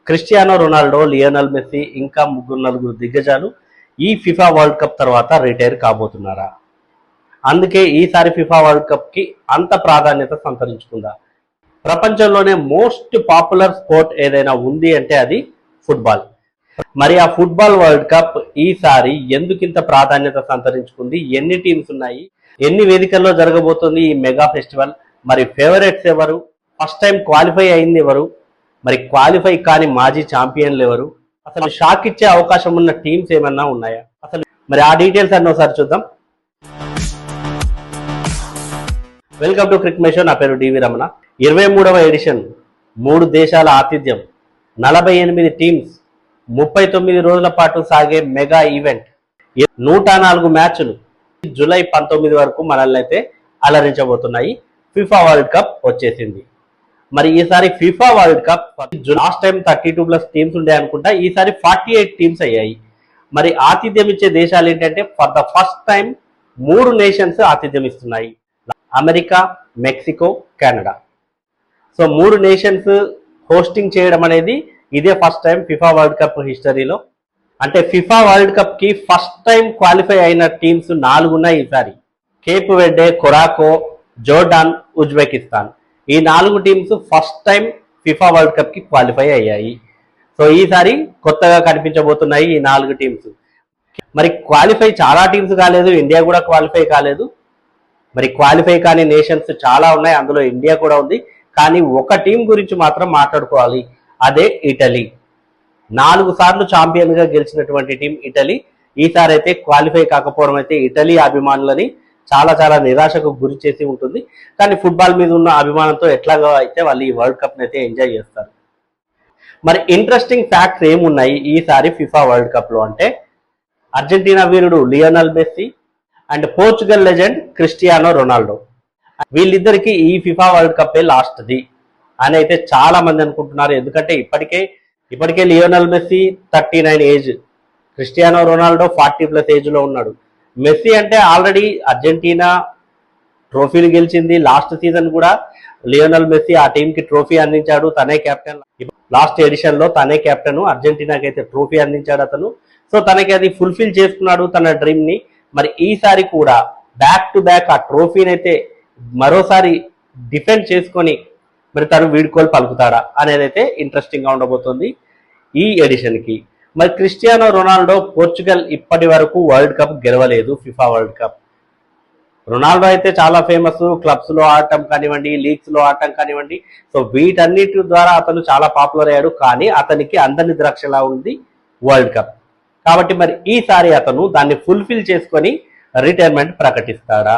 Cristiano Ronaldo, Lionel Messi ఇంకా నలుగురు దిగ్గజాలు ఈ ఫిఫా వరల్డ్ కప్ తర్వాత రిటైర్ కాబోతున్నారా? అందుకే ఈసారి ఫిఫా వరల్డ్ కప్ కి అంత ప్రాధాన్యత సంతరించుకుందా? ప్రపంచంలోనే మోస్ట్ పాపులర్ స్పోర్ట్ ఏదైనా ఉంది అంటే అది ఫుట్బాల్. మరి ఆ ఫుట్బాల్ వరల్డ్ కప్ ఈసారి ఎందుకింత ప్రాధాన్యత సంతరించుకుంది? ఎన్ని టీమ్స్ ఉన్నాయి? ఎన్ని వేదికల్లో జరగబోతుంది ఈ మెగా ఫెస్టివల్? మరి ఫేవరెట్స్ ఎవరు? ఫస్ట్ టైం క్వాలిఫై అయింది ఎవరు? మరి క్వాలిఫై కాని మాజీ ఛాంపియన్లు ఎవరు? అసలు షాక్ ఇచ్చే అవకాశం ఉన్న టీమ్స్ ఏమన్నా ఉన్నాయా? అసలు మరి ఆ డీటెయిల్స్ అన్నీ ఒకసారి చూద్దాం. Welcome to Crick show. నా పేరు డివి రమణ. 23వ ఎడిషన్, 3 దేశాల ఆతిథ్యం, 48 టీమ్స్, 39 రోజుల పాటు సాగే మెగా ఈవెంట్, 104 మ్యాచ్లు జూలై 19 వరకు మనల్ని అయితే అలరించబోతున్నాయి. ఫిఫా వరల్డ్ కప్ వచ్చేసింది. మరి ఈసారి FIFA world cup last time 32+ teams ఉండే అనుకుంటా, ఈసారి 48 టీమ్స్ అయ్యాయి. మరి ఆతిథ్యం ఇచ్చే దేశాలు ఏంటంటే for the first time 3 nations ఆతిథ్యం ఇస్తున్నాయి: America, Mexico, Canada. So 3 nations hosting చేయడం అనేది ఇదే first time FIFA world cup హిస్టరీలో. అంటే ఫిఫా వరల్డ్ కప్ కి ఫస్ట్ టైం క్వాలిఫై అయిన టీమ్స్ 4 ఉన్నాయి ఈసారి. Cape Verde, Curacao, Jordan, Uzbekistan. ఈ 4 teams first time FIFA world cup కి క్వాలిఫై అయ్యాయి. సో ఈసారి కొత్తగా కనిపించబోతున్నాయి ఈ 4 టీమ్స్. మరి క్వాలిఫై చాలా టీమ్స్ కాలేదు, ఇండియా కూడా క్వాలిఫై కాలేదు. మరి క్వాలిఫై కాని నేషన్స్ చాలా ఉన్నాయి, అందులో ఇండియా కూడా ఉంది. కానీ ఒక టీం గురించి మాత్రం మాట్లాడుకోవాలి, అదే ఇటలీ. 4 సార్లు ఛాంపియన్ గా గెలిచినటువంటి టీం ఇటలీ ఈసారి అయితే క్వాలిఫై కాకపోవడం అయితే ఇటలీ అభిమానులని చాలా చాలా నిరాశకు గురి చేసి ఉంటుంది. కానీ ఫుట్బాల్ మీద ఉన్న అభిమానంతో ఎట్లాగో అయితే వాళ్ళు ఈ వరల్డ్ కప్ అయితే ఎంజాయ్ చేస్తారు. మరి ఇంట్రెస్టింగ్ ఫ్యాక్ట్స్ ఏమున్నాయి ఈసారి ఫిఫా వరల్డ్ కప్ లో అంటే, Argentina Veerudu Lionel Messi and Portugal legend Cristiano Ronaldo, వీళ్ళిద్దరికి ఈ ఫిఫా వరల్డ్ కప్ లాస్ట్ది అని అయితే చాలా మంది అనుకుంటున్నారు. ఎందుకంటే ఇప్పటికే Lionel Messi 39 age, Cristiano Ronaldo 40+ age లో ఉన్నాడు. మెస్సీ అంటే ఆల్రెడీ అర్జెంటీనా ట్రోఫీలు గెలిచింది. లాస్ట్ సీజన్ కూడా లియోనల్ మెస్సీ ఆ టీంకి ట్రోఫీ అందించాడు, తనే కెప్టెన్. లాస్ట్ ఎడిషన్ లో తనే కెప్టెన్, అర్జెంటీనాకి అయితే ట్రోఫీ అందించాడు అతను. సో తనకి అది ఫుల్ఫిల్ చేసుకున్నాడు తన డ్రీమ్ ని. మరి ఈసారి కూడా బ్యాక్ టు బ్యాక్ ఆ ట్రోఫీని అయితే మరోసారి డిఫెండ్ చేసుకొని మరి తను వీడ్కోలు పలుకుతాడా అనేది అయితే ఇంట్రెస్టింగ్ గా ఉండబోతుంది ఈ ఎడిషన్ కి. మరి క్రిస్టియానో రొనాల్డో పోర్చుగల్ ఇప్పటి వరకు వరల్డ్ కప్ గెలవలేదు, ఫిఫా వరల్డ్ కప్. రొనాల్డో అయితే చాలా ఫేమస్, క్లబ్స్ లో ఆడటం కానివ్వండి, లీగ్స్ లో ఆడటం కానివ్వండి. సో వీటన్నిటి ద్వారా అతను చాలా పాపులర్ అయ్యాడు. కానీ అతనికి అందని ద్రాక్షలా ఉంది వరల్డ్ కప్. కాబట్టి మరి ఈసారి అతను దాన్ని ఫుల్ఫిల్ చేసుకొని రిటైర్మెంట్ ప్రకటిస్తాడా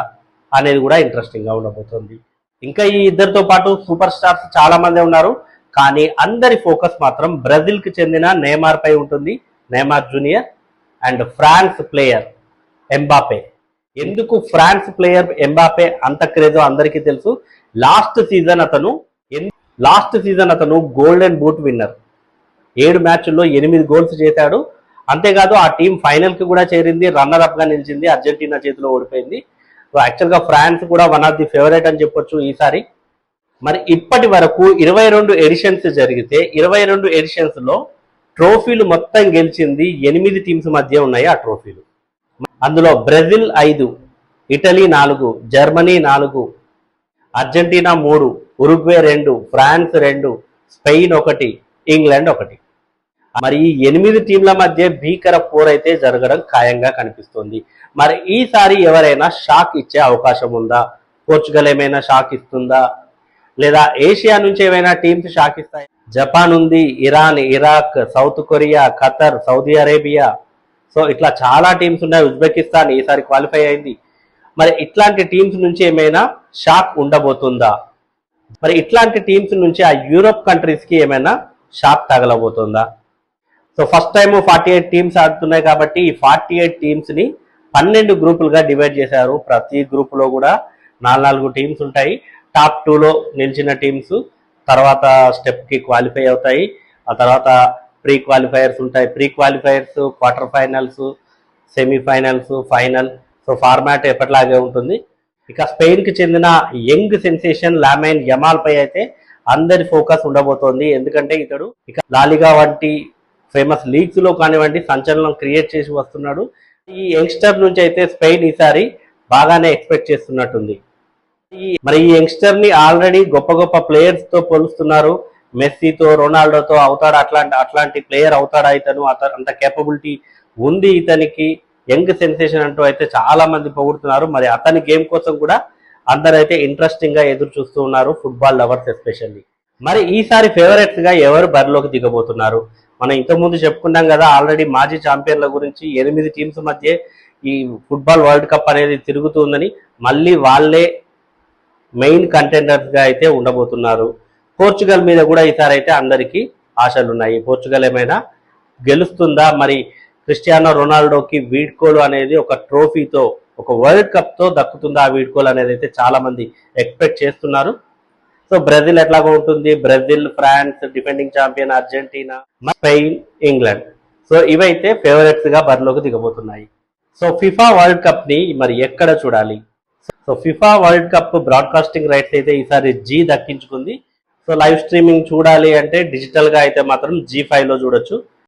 అనేది కూడా ఇంట్రెస్టింగ్ గా ఉండబోతుంది. ఇంకా ఈ ఇద్దరితో పాటు సూపర్ స్టార్స్ చాలా మంది ఉన్నారు. కానీ అందరి ఫోకస్ మాత్రం బ్రెజిల్ కి చెందిన నేమార్ పై ఉంటుంది. Neymar junior and France player Mbappe. ఎందుకు ఫ్రాన్స్ ప్లేయర్ ఎంబాపే అంత క్రేజో అందరికీ తెలుసు. లాస్ట్ సీజన్ అతను గోల్డెన్ బూట్ విన్నర్. 7 మ్యాచ్ల్లో 8 గోల్స్ చేశాడు. అంతేకాదు ఆ టీం ఫైనల్ కి కూడా చేరింది, రన్నర్ అప్ గా నిలిచింది, అర్జెంటీనా చేతిలో ఓడిపోయింది. సో యాక్చువల్ గా ఫ్రాన్స్ కూడా వన్ ఆఫ్ ది ఫేవరెట్ అని చెప్పొచ్చు ఈసారి. మరి ఇప్పటి వరకు 22 ఎడిషన్స్ జరిగితే 22 ఎడిషన్స్ లో ట్రోఫీలు మొత్తం గెలిచింది 8 టీమ్స్ మధ్య ఉన్నాయి ఆ ట్రోఫీలు. అందులో Brazil 5, Italy 4, Germany 4, Argentina 3, Uruguay 2, France 2, Spain 1, England 1. మరి ఈ 8 టీంల మధ్య భీకర పోర్ అయితే జరగడం ఖాయంగా కనిపిస్తుంది. మరి ఈసారి ఎవరైనా షాక్ ఇచ్చే అవకాశం ఉందా? పోర్చుగల్ ఏమైనా షాక్ ఇస్తుందా? లేదా ఏషియా నుంచి ఏమైనా టీమ్స్ షాక్ ఇస్తాయి? జపాన్ ఉంది, Iran, Iraq, south Korea, Qatar, Saudi Arabia. So ఇట్లా చాలా టీమ్స్ ఉన్నాయి. ఉజ్బెకిస్తాన్ ఈసారి క్వాలిఫై అయింది. మరి ఇట్లాంటి టీమ్స్ నుంచి ఏమైనా షాక్ ఉండబోతుందా? మరి ఇట్లాంటి టీమ్స్ నుంచి ఆ యూరోప్ కంట్రీస్ కి ఏమైనా షాక్ తగలబోతుందా? సో ఫస్ట్ టైం 48 టీమ్స్ ఆడుతున్నాయి కాబట్టి ఈ 48 టీమ్స్ ని 12 గ్రూపులుగా డివైడ్ చేశారు. ప్రతి గ్రూప్ లో కూడా 4 టీమ్స్ ఉంటాయి. టాప్ 2లో నిలిచిన టీమ్స్ తర్వాత స్టెప్ కి క్వాలిఫై అవుతాయి. ఆ తర్వాత ప్రీ క్వాలిఫైయర్స్ ఉంటాయి. Pre qualifiers, quarter finals, semifinals, final. So format ఎప్పటిలాగే ఉంటుంది. ఇక స్పెయిన్ కి చెందిన యంగ్ సెన్సేషన్ లామైన్ యమాల్ పై అయితే అందరి ఫోకస్ ఉండబోతోంది. ఎందుకంటే ఇతడు ఇక లాలిగా వంటి ఫేమస్ లీగ్స్ లో కానివ్వండి సంచలనం క్రియేట్ చేసి వస్తున్నాడు. ఈ యంగ్స్టర్ నుంచి అయితే స్పెయిన్ ఈసారి బాగానే ఎక్స్పెక్ట్ చేస్తున్నట్టుంది. మరి ఈ యంగ్స్టర్ ని ఆల్రెడీ గొప్ప గొప్ప ప్లేయర్స్ తో పోలుస్తున్నారు. మెస్సీతో, రొనాల్డోతో అవుతాడు, అట్లాంటి ప్లేయర్ అవుతాడా ఇతను, అంత కేపబిలిటీ ఉంది ఇతనికి, యంగ్ సెన్సేషన్ అంటూ అయితే చాలా మంది పొగుడుతున్నారు. మరి అతని గేమ్ కోసం కూడా అందరైతే ఇంట్రెస్టింగ్ గా ఎదురు చూస్తూ ఉన్నారు, ఫుట్బాల్ లవర్స్ ఎస్పెషల్లీ. మరి ఈసారి ఫేవరెట్స్ గా ఎవరు బరిలోకి దిగబోతున్నారు? మనం ఇంతకుముందు చెప్పుకున్నాం కదా ఆల్రెడీ మాజీ ఛాంపియన్ల గురించి. 8 టీమ్స్ మధ్య ఈ ఫుట్బాల్ వరల్డ్ కప్ అనేది తిరుగుతుందని, మళ్ళీ వాళ్ళే మెయిన్ కంటెండర్స్ గా అయితే ఉండబోతున్నారు. పోర్చుగల్ మీద కూడా ఈసారి అయితే అందరికీ ఆశలు ఉన్నాయి. పోర్చుగల్ ఏమైనా గెలుస్తుందా? మరి క్రిస్టియానో రొనాల్డోకి వీడ్కోలు అనేది ఒక ట్రోఫీతో, ఒక వరల్డ్ కప్ తో దక్కుతుందా ఆ వీడ్కోలు అనేది అయితే చాలా మంది ఎక్స్పెక్ట్ చేస్తున్నారు. సో బ్రెజిల్ ఎట్లాగో ఉంటుంది, Brazil, France, defending champion Argentina, Spain, England. So ఇవైతే ఫేవరెట్స్ గా బరిలోకి దిగబోతున్నాయి. సో ఫిఫా వరల్డ్ కప్ ని మరి ఎక్కడ చూడాలి? So FIFA world cup broadcasting rights అయితే ఈసారి జీ దక్కించుకుంది. సో లైవ్ స్ట్రీమింగ్ చూడాలి అంటే డిజిటల్ గా అయితే మాత్రం G5 లో చూడొచ్చు.